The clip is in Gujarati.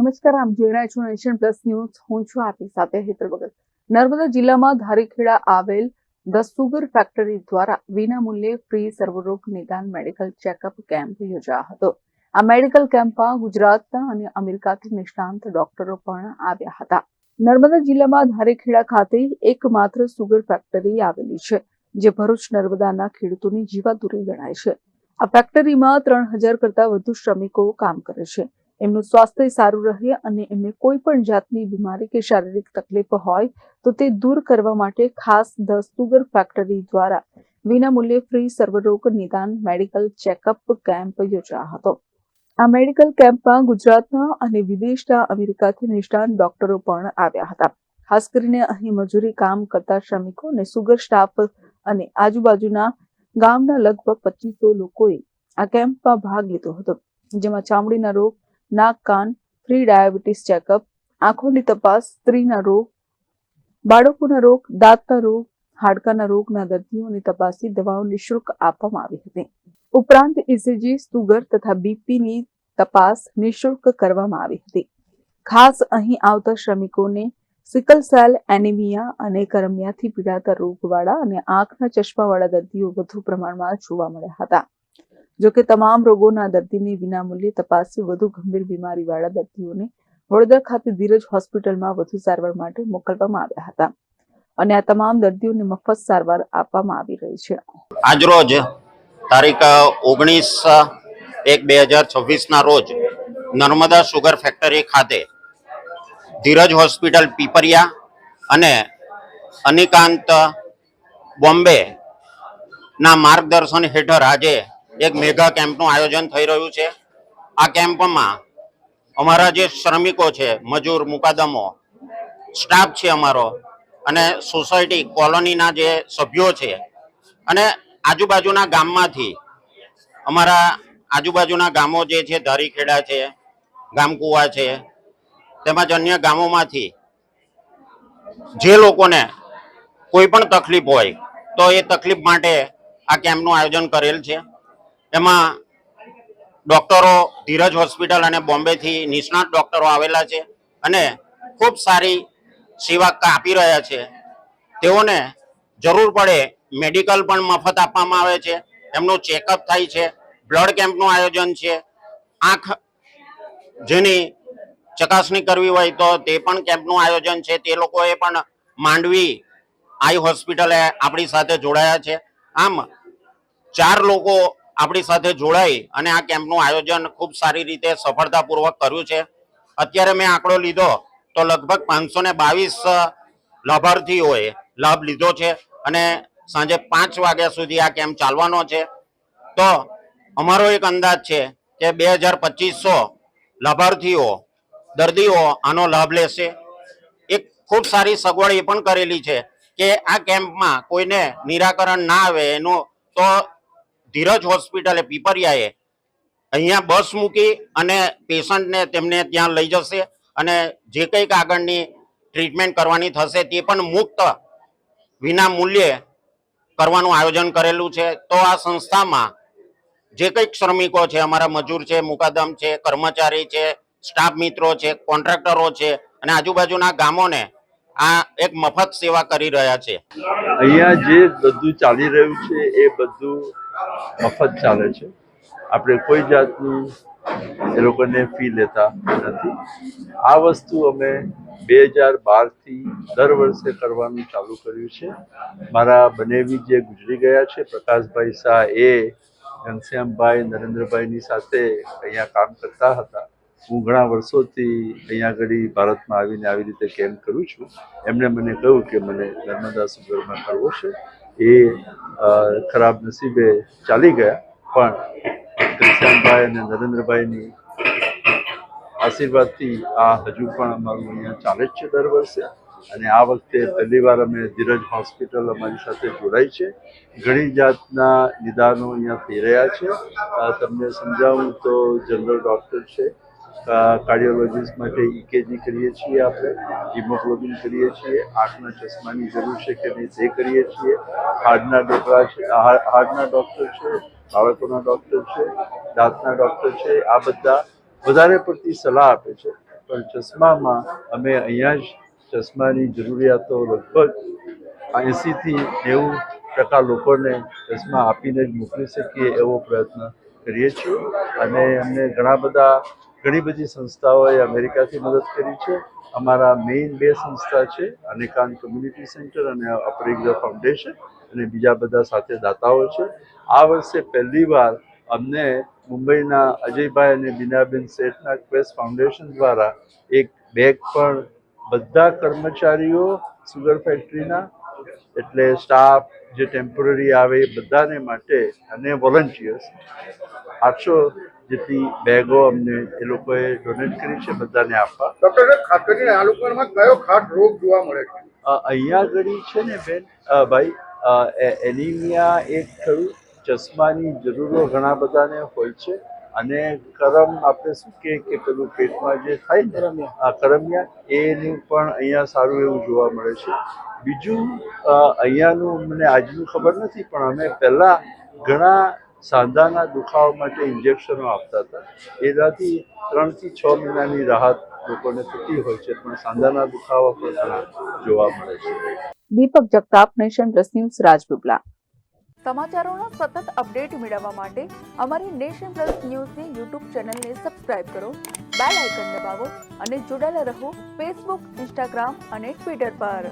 નમસ્કાર, આપ જોઈ રહ્યા છો નેશન પ્લસ ન્યૂઝ. હું છું આપની સાથે હેતલ ભગત. નર્મદા જિલ્લામાં ધારીખેડા આવેલ ધ સુગર ફેક્ટરી દ્વારા વિનામૂલ્યે ફ્રી સર્વરોગ નિદાન મેડિકલ ચેકઅપ કેમ્પ યોજાયો હતો. આ મેડિકલ કેમ્પમાં ગુજરાતના અને અમેરિકાથી નિષ્ણાંત ડોક્ટરો પણ આવ્યા હતા. નર્મદા જિલ્લામાં ધારીખેડા ખાતે એકમાત્ર સુગર ફેક્ટરી આવેલી છે, જે ભરૂચ નર્મદાના ખેડૂતોની જીવાદોરી ગણાય છે. આ ફેક્ટરીમાં 3000 કરતા વધુ શ્રમિકો કામ કરે છે. એમનું સ્વાસ્થ્ય સારું રહે અને એમને કોઈ પણ જાતની બીમારી કે શારીરિક તકલીફ હોય તો તે દૂર કરવા માટે ખાસ ધ સુગર ફેક્ટરી દ્વારા વિનામૂલ્યે ફ્રી સર્વરોગ નિદાન મેડિકલ ચેકઅપ કેમ્પ યોજાયો હતો. આ મેડિકલ કેમ્પમાં ગુજરાતના અને વિદેશના અમેરિકાથી નિષ્ણાત ડોક્ટરો પણ આવ્યા હતા. ખાસ કરીને અહીં મજૂરી કામ કરતા શ્રમિકો અને સુગર સ્ટાફ અને આજુબાજુના ગામના લગભગ 2500 લોકોએ આ કેમ્પમાં ભાગ લીધો હતો, જેમાં ચામડીના રોગ, નાક, કાન, ફ્રી ડાયાબિટીસ ચેકઅપ, આંખોની તપાસ, સ્ત્રીના રોગ, બાળકોના રોગ, દાંતના રોગ, હાડકાના રોગના દર્દીઓની તપાસી દવાઓ નિઃશુલ્ક આપવામાં આવી હતી. ઉપરાંત ઇસીજી, સુગર તથા બીપીની તપાસ નિઃશુલ્ક કરવામાં આવી હતી. ખાસ અહીં આવતા શ્રમિકોને સિકલ સેલ એનિમિયા અને કરમિયાથી પીડાતા રોગવાળા અને આંખના ચશ્માવાળા દર્દીઓ વધુ પ્રમાણમાં જોવા મળ્યા હતા. જોકે તમામ રોગોના દર્દીને વિનામૂલ્યે તપાસી વધુ ગંભીર બીમારીવાળા દર્દીઓને વડોદરા ખાતે ધીરજ હોસ્પિટલમાં વધુ સારવાર માટે મોકલવામાં આવ્યા હતા અને આ તમામ દર્દીઓને મફત સારવાર આપવામાં આવી રહી છે. આજરોજ તારીખ 19/1/2026 ના રોજ નર્મદા સુગર ફેક્ટરી ખાતે ધીરજ હોસ્પિટલ પીપરિયા અને અનિકાંત બોમ્બે ના માર્ગદર્શન હેઠળ આજે એક મેગા કેમ્પનું આયોજન થઈ રહ્યું છે. આ કેમ્પમાં અમારા જે શ્રમિકો છે, મજૂર, મુકાદમો, સ્ટાફ છે અમારો અને સોસાયટી કોલોનીના જે સભ્યો છે અને આજુબાજુના ગામમાંથી અમારા આજુબાજુના ગામો જે છે, ધારીખેડા છે, ગામકુવા છે, તેમજ અન્ય ગામોમાંથી જે લોકોને કોઈ પણ તકલીફ હોય તો એ તકલીફ માટે આ કેમ્પનું આયોજન કરેલ છે. એમાં ડોક્ટરો ધીરજ હોસ્પિટલ અને બોમ્બેથી નિષ્ણાત ડોક્ટરો આવેલા છે અને ખૂબ સારી સેવા આપી રહ્યા છે. તેઓને જરૂર પડે મેડિકલ પણ મફત આપવામાં આવે છે. એમનું ચેકઅપ થાય છે. બ્લડ કેમ્પનું આયોજન છે. આંખ જેની ચકાસણી કરવી હોય તો તે પણ કેમ્પનું આયોજન છે. તે લોકોએ પણ માંડવી આઈ હોસ્પિટલે આપણી સાથે જોડાયા છે. આમ 4 લોકો આપણી સાથે જોડાઈ અને આ કેમ્પનું આયોજન ખૂબ સારી રીતે સફળતાપૂર્વક કર્યું છે. અત્યારે મેં આંકડો લીધો તો લગભગ 522 લાભાર્થીઓએ લાભ લીધો છે અને સાંજે 5 વાગ્યા સુધી આ કેમ્પ ચાલવાનો છે. તો અમારો એક અંદાજ છે કે 2200 લાભાર્થીઓ, દર્દીઓ આનો લાભ લેશે. એક ખૂબ સારી સગવડ એ પણ કરેલી છે કે આ કેમ્પમાં કોઈને નિરાકરણ ના આવે એનું તો ધીરજ હોસ્પિટલે પીપરિયાએ અહીંયા બસ મૂકી અને પેશન્ટને તેમને ત્યાં લઈ જશે અને જે કંઈક આગળની ટ્રીટમેન્ટ કરવાની થશે તે પણ મુક્ત વિના મૂલ્યે કરવાનું આયોજન કરેલું છે. તો આ સંસ્થામાં જે કંઈક શ્રમિકો છે, અમારા મજૂર છે, મુકાદમ છે, કર્મચારી છે, સ્ટાફ મિત્રો છે, કોન્ટ્રાક્ટરો છે અને આજુબાજુના ગામોને આ એક મફત સેવા કરી રહ્યા છે. અહીંયા જે બધું ચાલી રહ્યું છે એ બધું મફત ચાલે છે. આપણે કોઈ જાતની એ લોકોને ફી લેતા નથી. આ વસ્તુ અમે 2012થી દર વર્ષે કરવાનું ચાલુ કર્યું છે. મારા બનેવી જે ગુજરી ગયા છે, પ્રકાશભાઈ શાહ, એ ઘનશ્યામભાઈ, નરેન્દ્રભાઈની સાથે અહીંયા કામ કરતા હતા. હું ઘણા વર્ષોથી અહીંયા આગળ ભારતમાં આવીને આવી રીતે કેમ્પ કરું છું. એમણે મને કહ્યું કે મને નર્મદા સુગરમાં કરવો છે. એ ખરાબ નસીબે ચાલી ગયા, પણ ઘનશ્યામભાઈ અને નરેન્દ્રભાઈની આશીર્વાદથી આ હજુ પણ અમારું અહીંયા ચાલે જ છે દર વર્ષે. અને આ વખતે પહેલીવાર અમે ધીરજ હોસ્પિટલ અમારી સાથે જોડાઈ છે. ઘણી જાતના નિદાનો અહીંયા થઈ રહ્યા છે. તમને સમજાવું તો જનરલ ડૉક્ટર છે, કાર્ડિયોલોજીસ્ટ માટે ઇકેજી કરીએ છીએ, આપણે હિમોગ્લોબિન કરીએ છીએ, આંખના ચશ્માની જરૂર છે કે નહીં તે કરીએ છીએ, હાર્ટના ડૉક્ટર છે, બાળકોના ડૉક્ટર છે, દાંતના ડૉક્ટર છે. આ બધા વધારે પડતી સલાહ આપે છે. પણ ચશ્મામાં અમે અહીંયા જ ચશ્માની જરૂરિયાતો લગભગ 80થી 90% લોકોને ચશ્મા આપીને જ મોકલી શકીએ એવો પ્રયત્ન કરીએ છીએ. અને અમને ઘણી બધી સંસ્થાઓએ અમેરિકાથી મદદ કરી છે. અમારા મેઇન 2 સંસ્થા છે, અનેકાંત કમ્યુનિટી સેન્ટર અને અપરિગ્રહ ફાઉન્ડેશન, અને બીજા બધા સાથે દાતાઓ છે. આ વર્ષે પહેલીવાર અમને મુંબઈના અજયભાઈ અને બીનાબેન શેઠના ક્વેસ્ટ ફાઉન્ડેશન દ્વારા એક બેગ પણ બધા કર્મચારીઓ સુગર ફેક્ટરીના, એટલે સ્ટાફ જે ટેમ્પરરી આવે એ બધાને માટે, અને વોલન્ટિયર્સ 800 જેટલી બેગો અમને એ લોકોએ ડોનેટ કરી છે બધાને આપવા. ડોક્ટર ખાસ કરીને આ લોકોમાં કયો ખાસ રોગ જોવા મળે છે? અહીંયા આગળ છે ને બેન ભાઈ, એનિમિયા એક ખરું, ચશ્માની જરૂરો ઘણા બધાને હોય છે, અને કરમ આપણે શું કે પેલું પેટમાં જે થાય ને કરમિયા, એનું પણ અહીંયા સારું એવું જોવા મળે છે. બીજું અહીંયાનું મને આજનું ખબર નથી, પણ અમે પહેલાં ઘણા સાંધાના દુખાવા માટે ઇન્જેક્શનો આપતા હતા. એનાથી 3 થી 6 મહિનાની રાહત લોકોને થતી હોય છે, પણ સાંધાના દુખાવા પણ ઘણા જોવા મળે છે. Deepak Jagtap, Nation Plus News, Rajpipla. સમાચારોના સતત અપડેટ મેળવવા માટે અમારી નેશન પ્લસ ન્યૂઝની યુટ્યુબ ચેનલને સબસ્ક્રાઇબ કરો, બેલ આઇકન દબાવો અને જોડાયેલા રહો ફેસબુક, ઇન્સ્ટાગ્રામ અને ટ્વિટર પર.